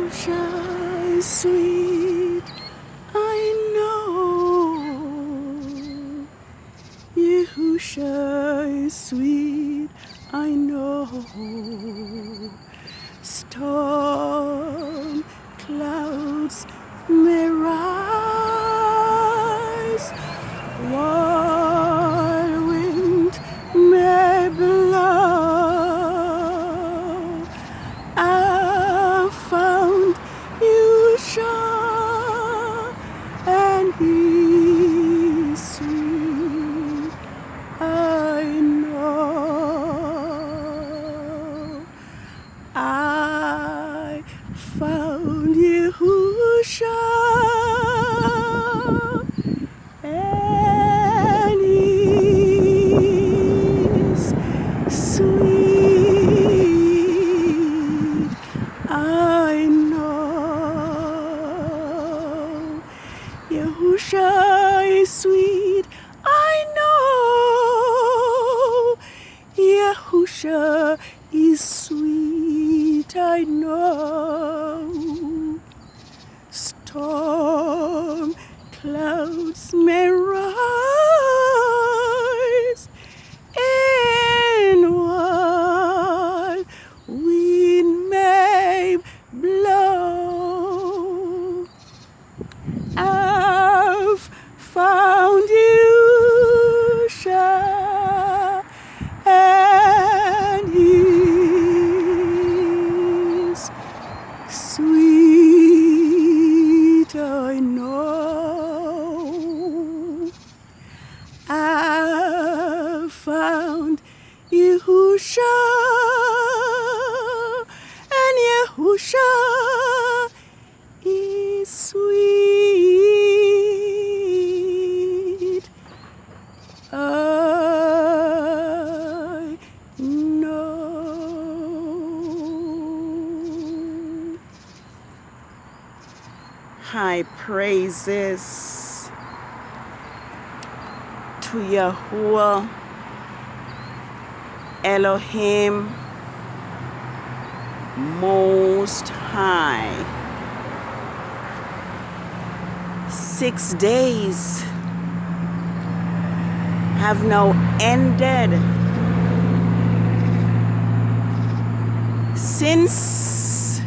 Yahusha is sweet, I know. Yahusha is sweet, I know. Storm clouds may rise, whirlwind may blow. I found Yahusha, and He's sweet, I know. I found Yahusha, and He's sweet, I know. Yahusha is sweet, I know. Yahusha is sweet, I know. Storm clouds may rise, and wild wind may blow. I've found Yahusha, and He's sweet, I know. I found Yahusha, and Yahusha is sweet, I know. High praises to Yahuwah Elohim Most High. 6 days have now ended since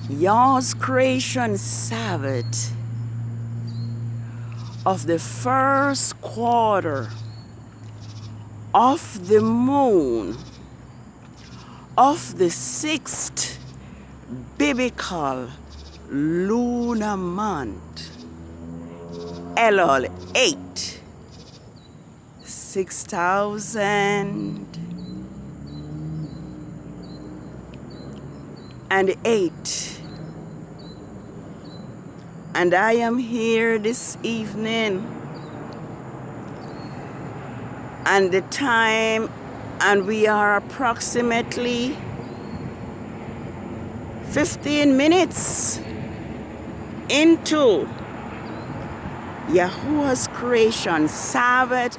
Yah's creation Sabbath of the first quarter of the moon of the 6th biblical lunar month, Elul 8, 6008. And I am here this evening, and the time, and we are approximately 15 minutes into Yahuwah's creation, Sabbath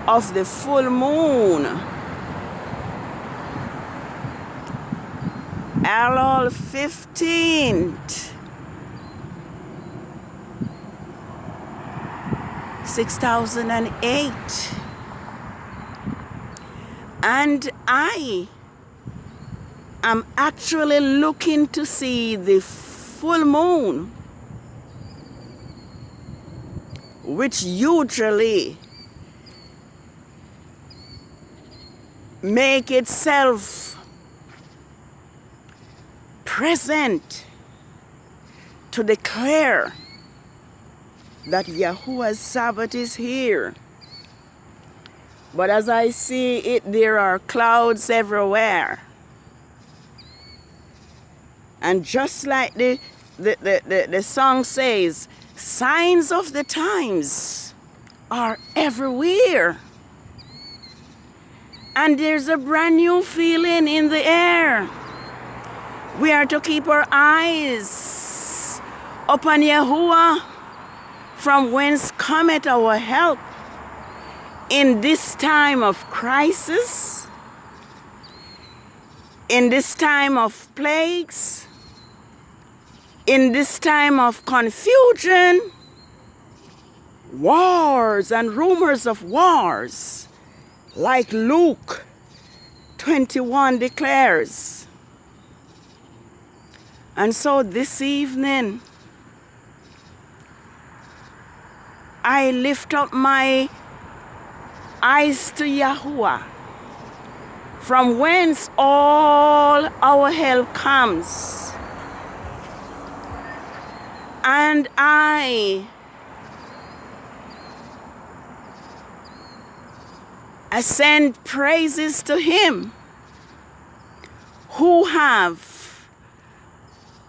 of the full moon, Elul 15th, 6008. And I am actually looking to see the full moon, which usually make itself present to declare that Yahuwah's Sabbath is here. But as I see it, there are clouds everywhere. And just like the song says, signs of the times are everywhere. And there's a brand new feeling in the air. We are to keep our eyes upon Yahuwah, from whence cometh our help in this time of crisis, In this time of plagues, in this time of confusion, wars and rumors of wars, like Luke 21 declares. And so this evening, I lift up my eyes to Yahuwah, from whence all our help comes. And I send praises to him who have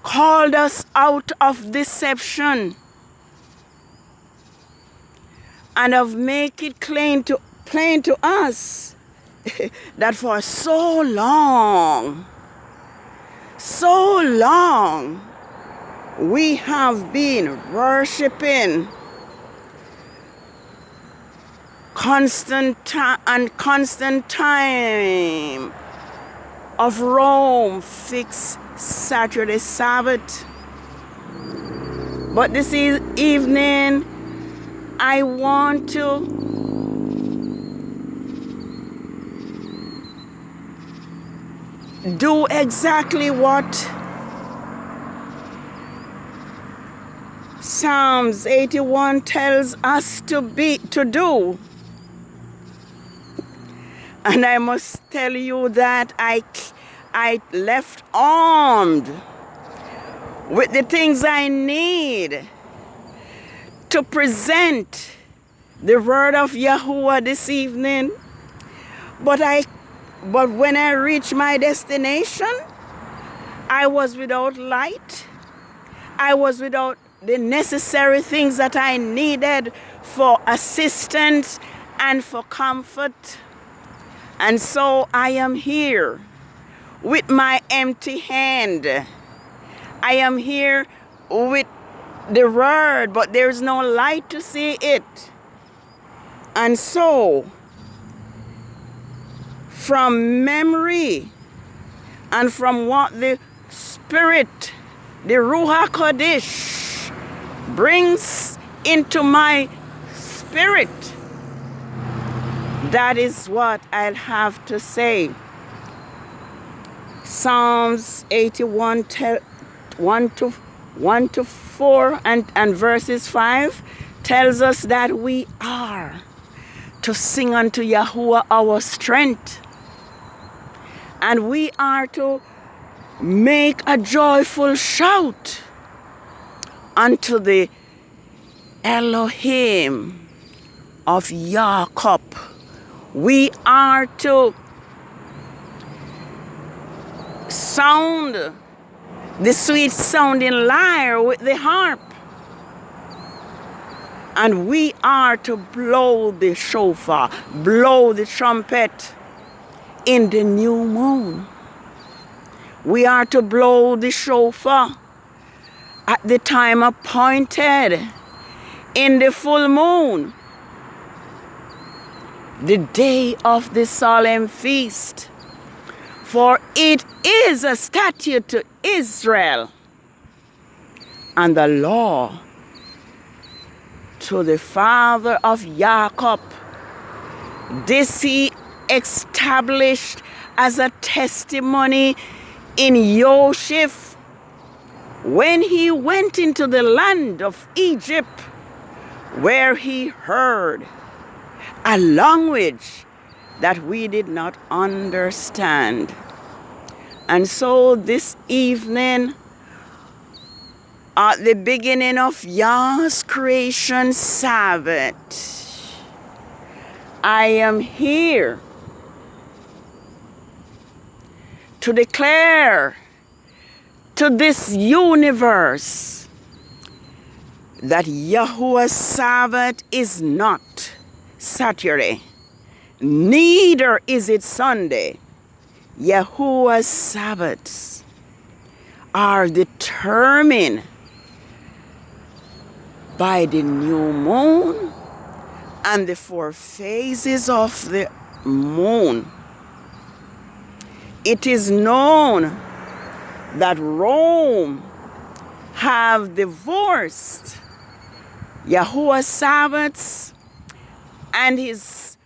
called us out of deception and have made it plain to us that for so long, we have been worshiping constant time of Rome fixed Saturday Sabbath. But this evening, I want to do exactly what Psalms 81 tells us to do. And I must tell you that I left armed with the things I need to present the word of Yahuwah this evening. But when I reached my destination, I was without light. I was without the necessary things that I needed for assistance and for comfort. And so I am here with my empty hand. I am here with the word, but there's no light to see it. And so, from memory and from what the Spirit, the Ruach Kodesh, brings into my spirit, that is what I'll have to say. Psalms 81, 1 to 4 and verses 5 tells us that we are to sing unto Yahuwah our strength. And we are to make a joyful shout unto the Elohim of Jacob. We are to sound the sweet sounding lyre with the harp. And we are to blow the shofar, blow the trumpet in the new moon. We are to blow the shofar at the time appointed in the full moon, the day of the solemn feast. For it is a statute to Israel and the law to the father of Jacob. This he established as a testimony in Yoshef when he went into the land of Egypt, where he heard a language that we did not understand. And so this evening, at the beginning of Yah's creation Sabbath, I am here to declare to this universe that Yahuwah's Sabbath is not Saturday, neither is it Sunday. Yahuwah's Sabbaths are determined by the new moon and the 4 phases of the moon. It is known that Rome have divorced Yahuwah's Sabbaths and his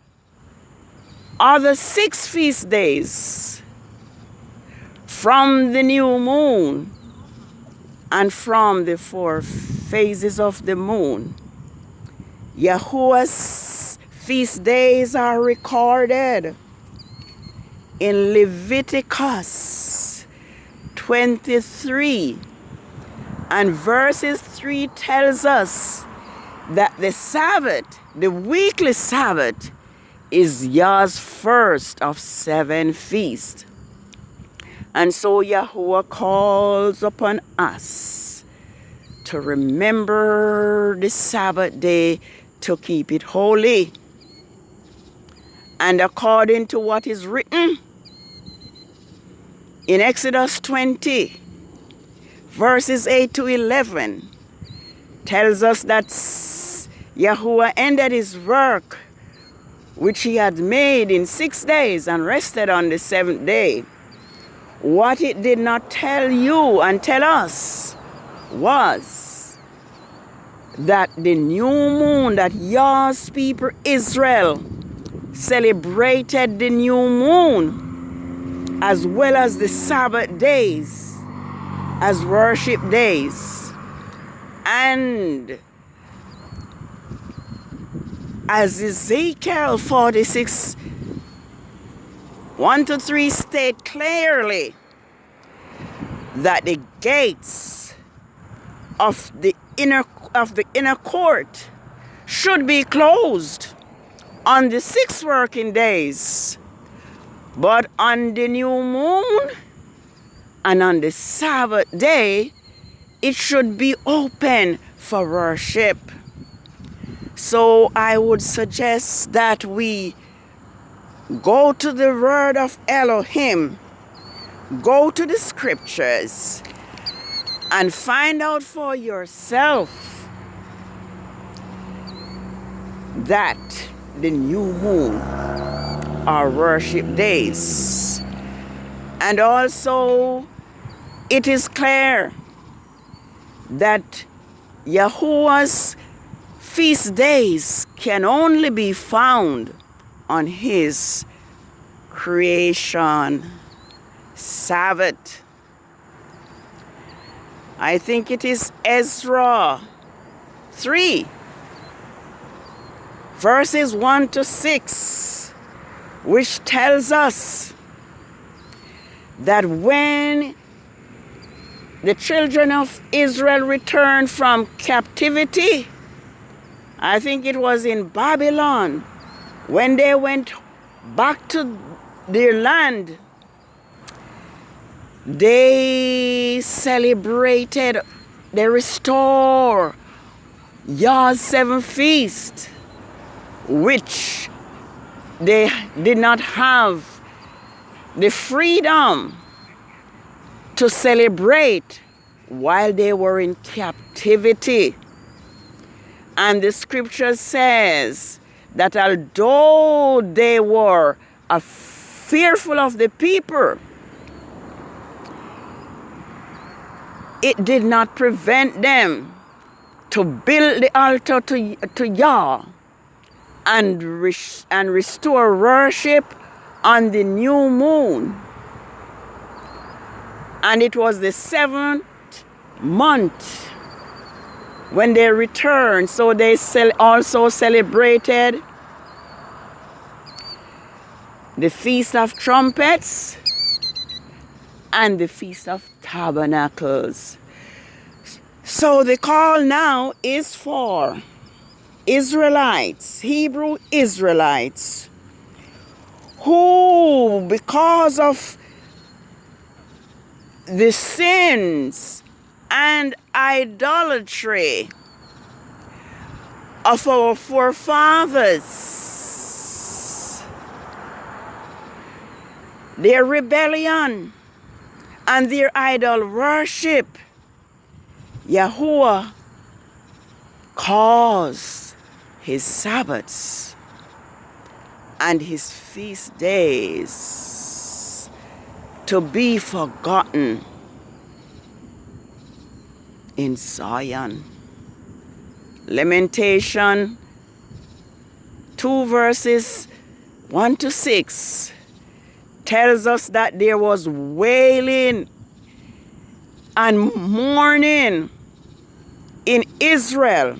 other 6 feast days from the new moon and from the 4 phases of the moon. Yahuwah's feast days are recorded in Leviticus 23, and verses 3 tells us that the Sabbath, the weekly Sabbath, is Yah's first of 7 feasts. And so Yahuwah calls upon us to remember the Sabbath day, to keep it holy. And according to what is written in Exodus 20, verses 8 to 11, tells us that Yahuwah ended his work which he had made in 6 days and rested on the 7th day. What it did not tell you and tell us was that the new moon, that Yah's people Israel celebrated the new moon as well as the Sabbath days as worship days. And as Ezekiel 46, 1 to 3 state clearly that the gates of the inner court should be closed on the 6 working days, but on the new moon and on the Sabbath day it should be open for worship. So I would suggest that we go to the word of Elohim, go to the scriptures, and find out for yourself that the new moon are worship days. And also it is clear that Yahuwah's feast days can only be found on his creation Sabbath. I think it is Ezra 3, verses 1 to 6, which tells us that when the children of Israel returned from captivity, I think it was in Babylon, when they went back to their land, they celebrated, they restore Yah's 7 feast, which they did not have the freedom to celebrate while they were in captivity. And the scripture says that although they were fearful of the people, it did not prevent them to build the altar to Yah and restore worship on the new moon. And it was the 7th month when they returned, so they also celebrated the Feast of Trumpets and the Feast of Tabernacles. So the call now is for Israelites, Hebrew Israelites, who, because of the sins and idolatry of our forefathers, their rebellion and their idol worship, Yahuwah caused his Sabbaths and his feast days to be forgotten in Zion. Lamentation 2 verses 1 to 6 tells us that there was wailing and mourning in Israel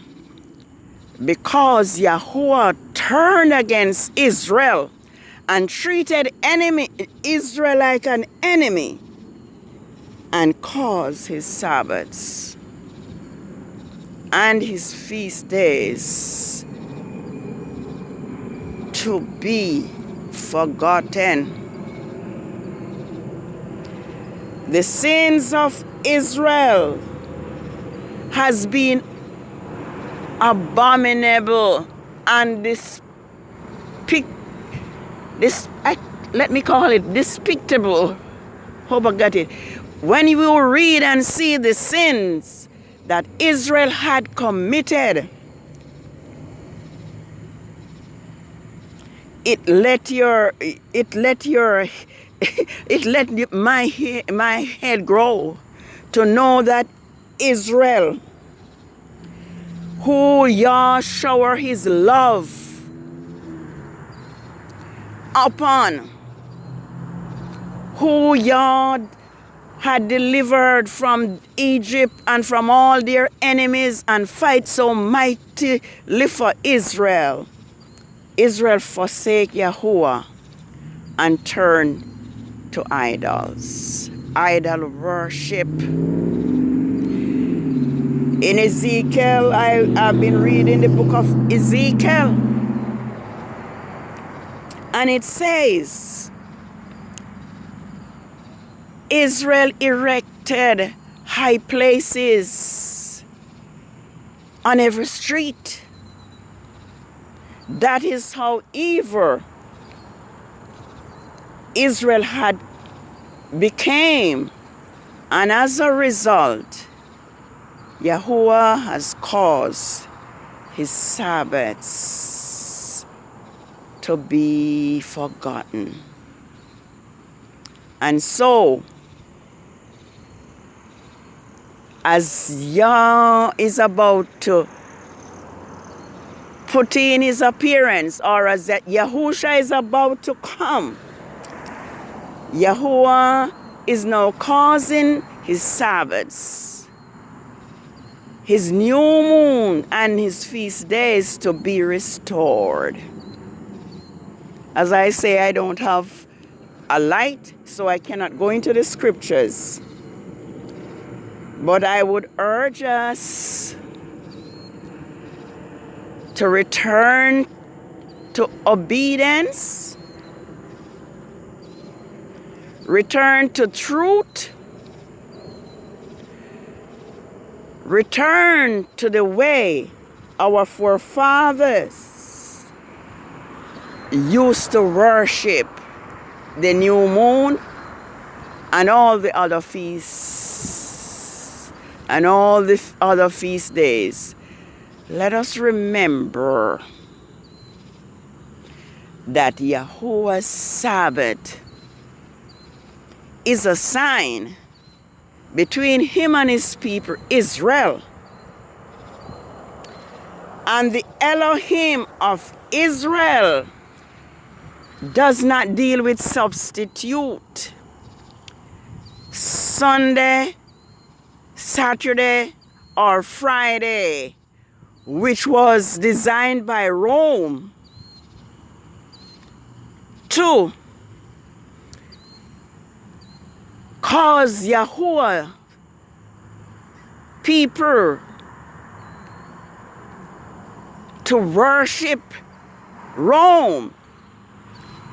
because Yahuwah turned against Israel and treated Israel like an enemy and caused his Sabbaths and his feast days to be forgotten. The sins of Israel has been abominable and let me call it despicable. Hope I got it. When you will read and see the sins that Israel had committed, it let my head grow to know that Israel, who Yah shower his love upon, who Yah had delivered from Egypt and from all their enemies and fight so mightily for Israel. Israel forsake Yahuwah and turn to idols, idol worship. In Ezekiel, I've been reading the book of Ezekiel, and it says, Israel erected high places on every street. That is how evil Israel had became. And as a result, Yahuwah has caused his Sabbaths to be forgotten. And so, as Yah is about to put in his appearance, or as that Yahusha is about to come, Yahuwah is now causing his Sabbaths, his new moon, and his feast days to be restored. As I say, I don't have a light, so I cannot go into the scriptures. But I would urge us to return to obedience, return to truth, return to the way our forefathers used to worship the new moon and all the other feasts and all the other feast days. Let us remember that Yahuwah's Sabbath is a sign between him and his people Israel. And the Elohim of Israel does not deal with substitute. Sunday, Saturday, or Friday, which was designed by Rome to cause Yahuwah people to worship Rome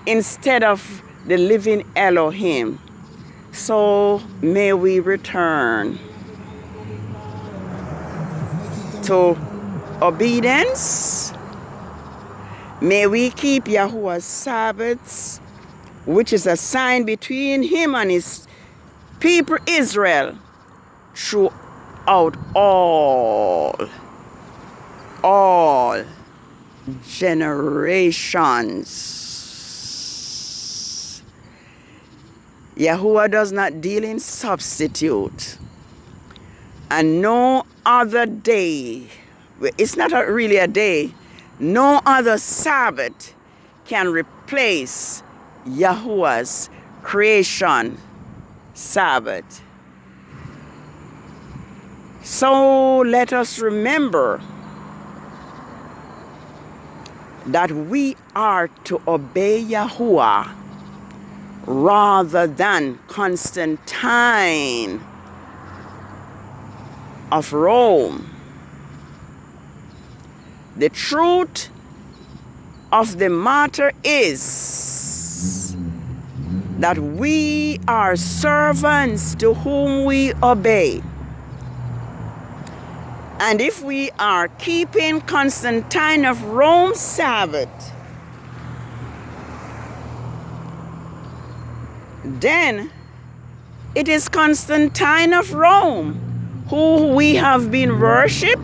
instead of the living Elohim. So may we return to obedience. May we keep Yahuwah's Sabbaths, which is a sign between him and his people Israel, throughout all generations. Yahuwah does not deal in substitute. And no other day, it's not really a day, no other Sabbath can replace Yahuwah's creation Sabbath. So let us remember that we are to obey Yahuwah rather than Constantine of Rome. The truth of the matter is that we are servants to whom we obey. And if we are keeping Constantine of Rome's Sabbath, then it is Constantine of Rome who we have been worshiping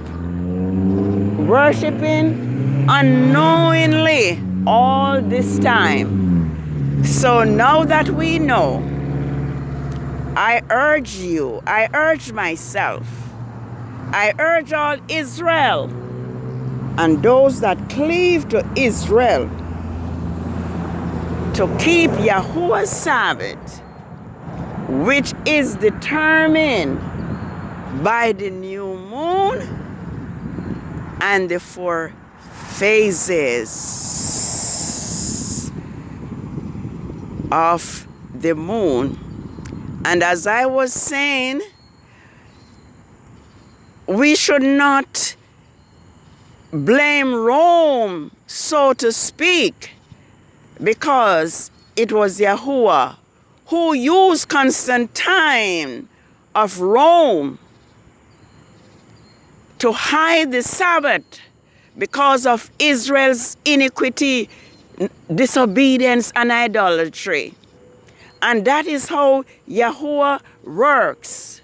unknowingly all this time. So now that we know, I urge you, I urge myself, I urge all Israel and those that cleave to Israel to keep Yahuwah's Sabbath, which is determined by the new moon and the 4 phases of the moon. And as I was saying, we should not blame Rome, so to speak, because it was Yahuwah who used Constantine of Rome to hide the Sabbath because of Israel's iniquity, disobedience, and idolatry. And that is how Yahuwah works.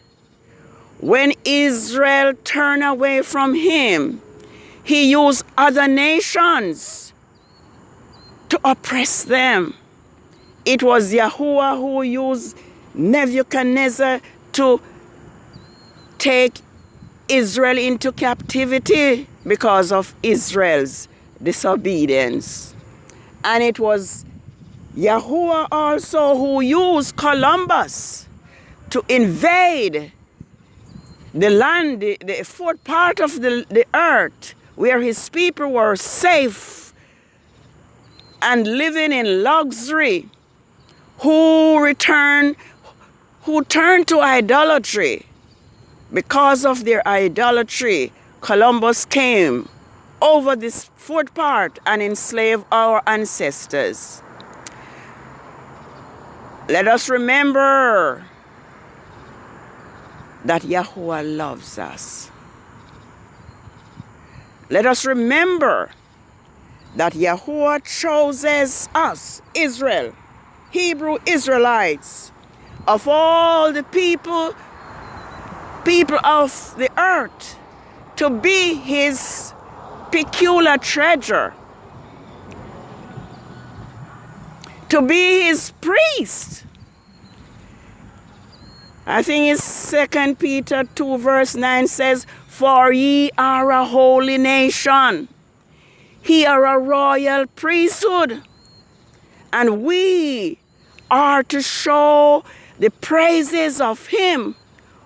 When Israel turned away from him, he used other nations to oppress them. It was Yahuwah who used Nebuchadnezzar to take Israel into captivity because of Israel's disobedience. And it was Yahuwah also who used Columbus to invade the land, the 4th part of the earth, where his people were safe and living in luxury, who turned to idolatry. Because of their idolatry, Columbus came over this 4th part and enslaved our ancestors. Let us remember that Yahuwah loves us. Let us remember that Yahuwah chooses us, Israel, Hebrew Israelites, of all the people of the earth, to be his peculiar treasure, to be his priest. I think it's 2 Peter 2 verse 9 says, "For ye are a holy nation, ye are a royal priesthood, and we are to show the praises of him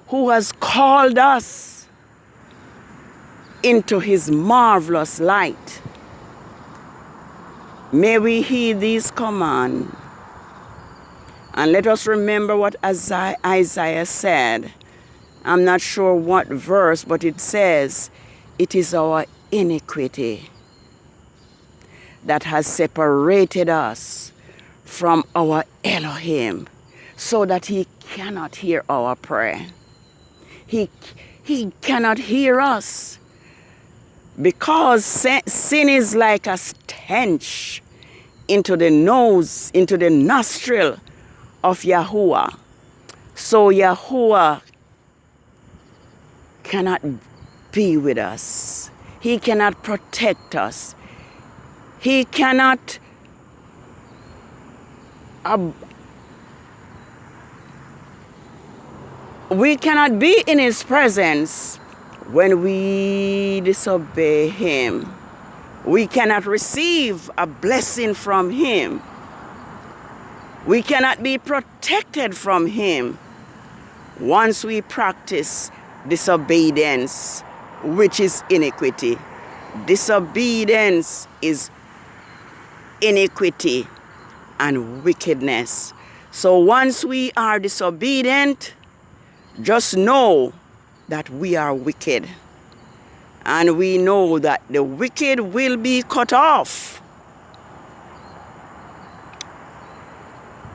who has called us into his marvelous light." May we heed these commands. And let us remember what Isaiah said. I'm not sure what verse, but it says, "It is our iniquity that has separated us from our Elohim, so that he cannot hear our prayer." He cannot hear us because sin is like a stench into the nose, into the nostril of Yahuwah. So Yahuwah cannot be with us. He cannot protect us. He cannot we cannot be in his presence when we disobey him. We cannot receive a blessing from him. We cannot be protected from him once we practice disobedience, which is iniquity. Disobedience is iniquity and wickedness. So once we are disobedient, just know that we are wicked. And we know that the wicked will be cut off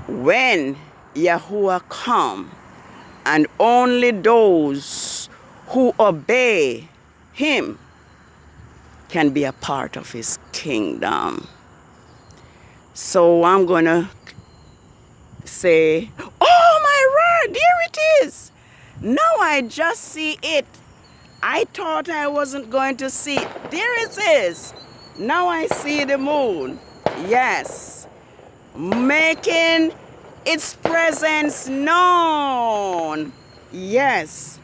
when Yahuwah come, and only those who obey him can be a part of his kingdom. So I'm going to say, oh my word, there it is. Now I just see it. I thought I wasn't going to see it. There it is. Now I see the moon. Yes. Making its presence known. Yes.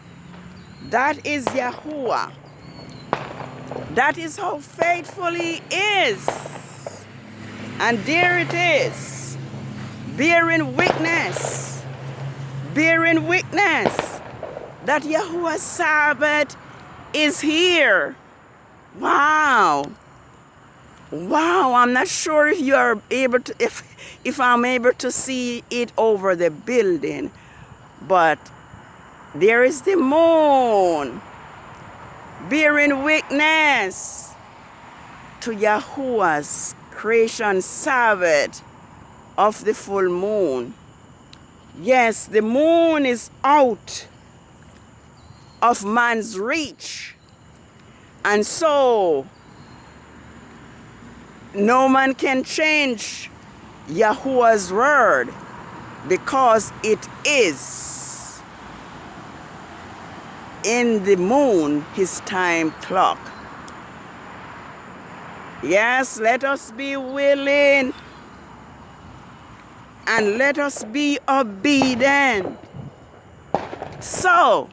That is Yahuwah. That is how faithful he is. And there it is. Bearing witness. Bearing witness that Yahuwah's Sabbath is here. Wow. Wow, I'm not sure if you are able to, if I'm able to see it over the building, but there is the moon bearing witness to Yahuwah's creation Sabbath of the full moon. Yes, the moon is out of man's reach, and so no man can change Yahuwah's word, because it is in the moon his time clock. Yes, let us be willing and let us be obedient, so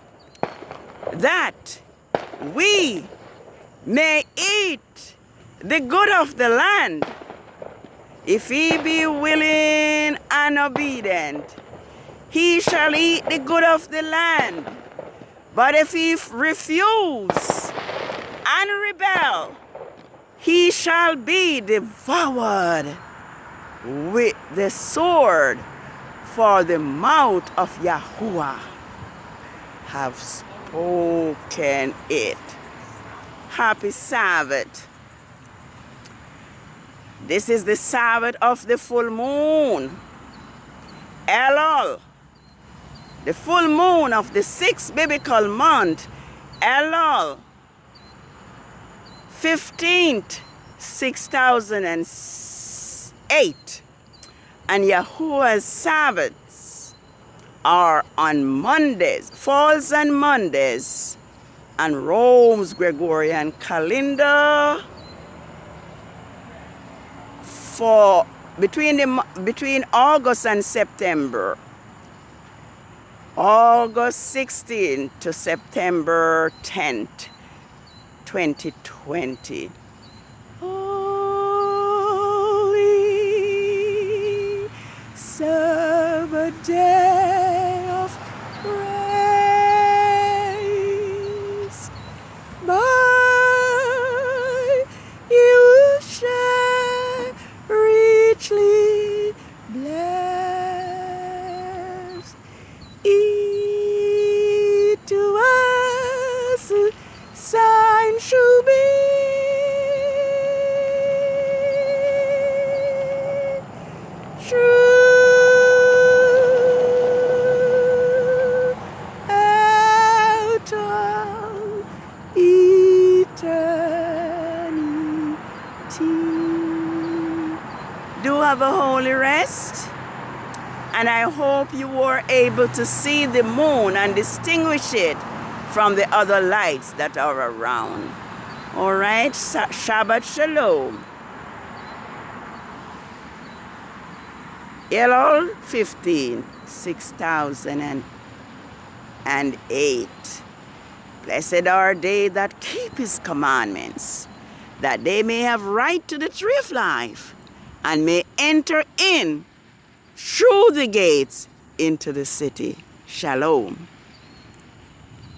that we may eat the good of the land. If he be willing and obedient, he shall eat the good of the land. But if he refuse and rebel, he shall be devoured with the sword, for the mouth of Yahuwah have spoken it. Happy Sabbath. This is the Sabbath of the full moon, Elul, the full moon of the 6th biblical month, Elul, 15th, 6008. And Yahuwah's Sabbaths are on Mondays, falls on Mondays, and Rome's Gregorian calendar for between August and September, August 16th to September 10th, 2020. Holy Sabbath day of praise, by you shall richly blessed. Eat to us sign shall be true out of eternity. Do have a holy rest, and I hope you were able to see the moon and distinguish it from the other lights that are around. All right, Shabbat Shalom. Elul 15, 6008. and 8. Blessed are they that keep his commandments, that they may have right to the tree of life, and may enter in through the gates into the city. Shalom.